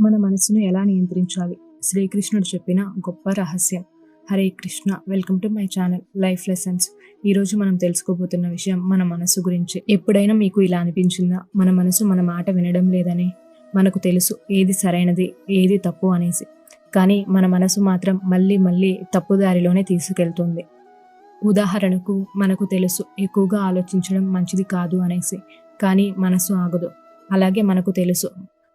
మన మనసును ఎలా నియంత్రించాలి? శ్రీకృష్ణుడు చెప్పిన గొప్ప రహస్యం. Hare Krishna. Welcome to my channel life lessons. ఈరోజు మనం తెలుసుకోబోతున్న విషయం మన మనసు గురించి. ఎప్పుడైనా మీకు ఇలా అనిపించిందా? మన మనసు మన మాట వినడం లేదని. మనకు తెలుసు ఏది సరైనది, ఏది తప్పు అనేసి. కానీ మన మనసు మాత్రం మళ్ళీ మళ్ళీ తప్పుదారిలోనే తీసుకెళ్తుంది. ఉదాహరణకు మనకు తెలుసు ఎక్కువగా ఆలోచించడం మంచిది కాదు అనేసి, కానీ మనసు ఆగదు. అలాగే మనకు తెలుసు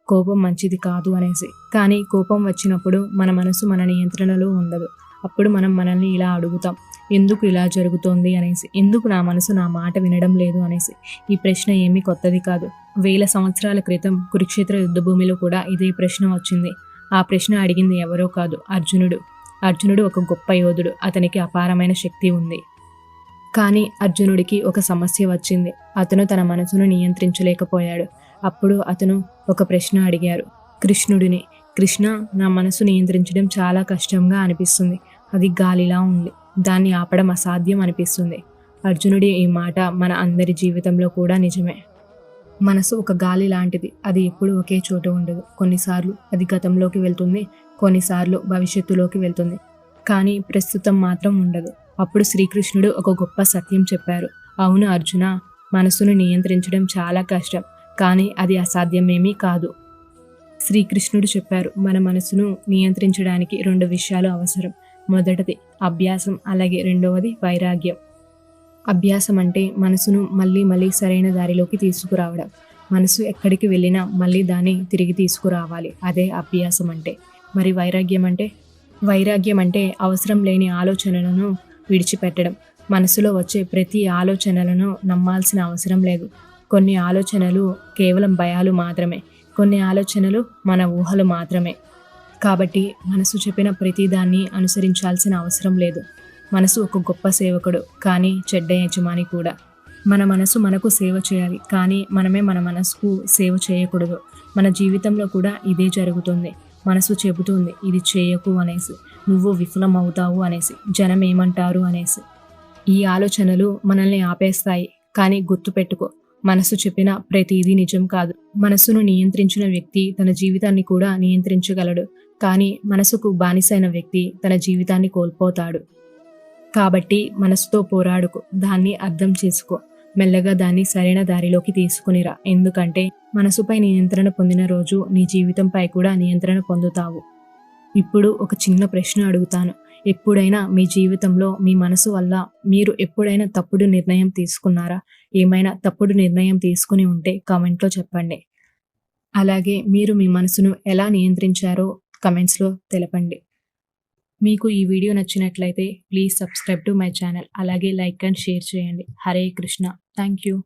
కోపం మంచిది కాదు అనేసి, కానీ కోపం వచ్చినప్పుడు మన మనసు మన నియంత్రణలో ఉండదు. అప్పుడు మనం మనల్ని ఇలా అడుగుతాం, ఎందుకు ఇలా జరుగుతోంది అనేసి, ఎందుకు నా మనసు నా మాట వినడం లేదు అనేసి. ఈ ప్రశ్న ఏమీ కొత్తది కాదు. 1000 సంవత్సరాల క్రితం కురుక్షేత్ర యుద్ధభూమిలో కూడా ఇదే ప్రశ్న వచ్చింది. ఆ ప్రశ్న అడిగింది ఎవరో కాదు, అర్జునుడు. అర్జునుడు ఒక గొప్ప యోధుడు. అతనికి అపారమైన శక్తి ఉంది. కానీ అర్జునుడికి ఒక సమస్య వచ్చింది. అతను తన మనసును నియంత్రించలేకపోయాడు. అప్పుడు అతను ఒక ప్రశ్న అడిగారు కృష్ణుడిని. కృష్ణ, నా మనసు నియంత్రించడం చాలా కష్టంగా అనిపిస్తుంది. అది గాలిలా ఉంది. దాన్ని ఆపడం అసాధ్యం అనిపిస్తుంది. అర్జునుడి ఈ మాట మన అందరి జీవితంలో కూడా నిజమే. మనసు ఒక గాలి లాంటిది. అది ఎప్పుడు ఒకే చోట ఉండదు. కొన్నిసార్లు అది గతంలోకి వెళ్తుంది, కొన్నిసార్లు భవిష్యత్తులోకి వెళ్తుంది. కానీ ప్రస్తుతం మాత్రం ఉండదు. అప్పుడు శ్రీకృష్ణుడు ఒక గొప్ప సత్యం చెప్పారు. అవును అర్జున, మనసును నియంత్రించడం చాలా కష్టం, కానీ అది అసాధ్యమేమీ కాదు. శ్రీకృష్ణుడు చెప్పారు, మన మనసును నియంత్రించడానికి 2 విషయాలు అవసరం. మొదటిది అభ్యాసం, అలాగే రెండవది వైరాగ్యం. అభ్యాసం అంటే మనసును మళ్ళీ మళ్ళీ సరైన దారిలోకి తీసుకురావడం. మనసు ఎక్కడికి వెళ్ళినా మళ్ళీ దాన్ని తిరిగి తీసుకురావాలి. అదే అభ్యాసం అంటే. మరి వైరాగ్యం అంటే అవసరం లేని ఆలోచనలను విడిచిపెట్టడం. మనసులో వచ్చే ప్రతి ఆలోచనలను నమ్మాల్సిన అవసరం లేదు. కొన్ని ఆలోచనలు కేవలం భయాలు మాత్రమే. కొన్ని ఆలోచనలు మన ఊహలు మాత్రమే. కాబట్టి మనసు చెప్పిన ప్రతిదాన్ని అనుసరించాల్సిన అవసరం లేదు. మనసు ఒక గొప్ప సేవకుడు, కానీ చెడ్డ యజమాని కూడా. మన మనసు మనకు సేవ చేయాలి, కానీ మనమే మన మనసుకు సేవ చేయకూడదు. మన జీవితంలో కూడా ఇదే జరుగుతుంది. మనసు చెబుతుంది ఇది చేయకు అనేసి, నువ్వు విఫలమవుతావు అనేసి, జనం ఏమంటారు అనేసి. ఈ ఆలోచనలు మనల్ని ఆపేస్తాయి. కానీ గుర్తుపెట్టుకో, మనసు చెప్పిన ప్రతిదీ నిజం కాదు. మనసును నియంత్రించిన వ్యక్తి తన జీవితాన్ని కూడా నియంత్రించగలడు. కానీ మనసుకు బానిసైన వ్యక్తి తన జీవితాన్ని కోల్పోతాడు. కాబట్టి మనసుతో పోరాడుకో, దాన్ని అర్థం చేసుకో. మెల్లగా దాన్ని సరైన దారిలోకి తీసుకునిరా. ఎందుకంటే మనసుపై నియంత్రణ పొందిన రోజు నీ జీవితంపై కూడా నియంత్రణ పొందుతావు. ఇప్పుడు ఒక చిన్న ప్రశ్న అడుగుతాను. ఎప్పుడైనా మీ జీవితంలో మీ మనసు వల్ల మీరు ఎప్పుడైనా తప్పుడు నిర్ణయం తీసుకున్నారా? ఏమైనా తప్పుడు నిర్ణయం తీసుకుని ఉంటే కామెంట్లో చెప్పండి. అలాగే మీరు మీ మనసును ఎలా నియంత్రించారో కమెంట్స్లో తెలపండి. మీకు ఈ వీడియో నచ్చినట్లయితే please subscribe to my channel. అలాగే లైక్ అండ్ షేర్ చేయండి. హరే కృష్ణ. Thank you.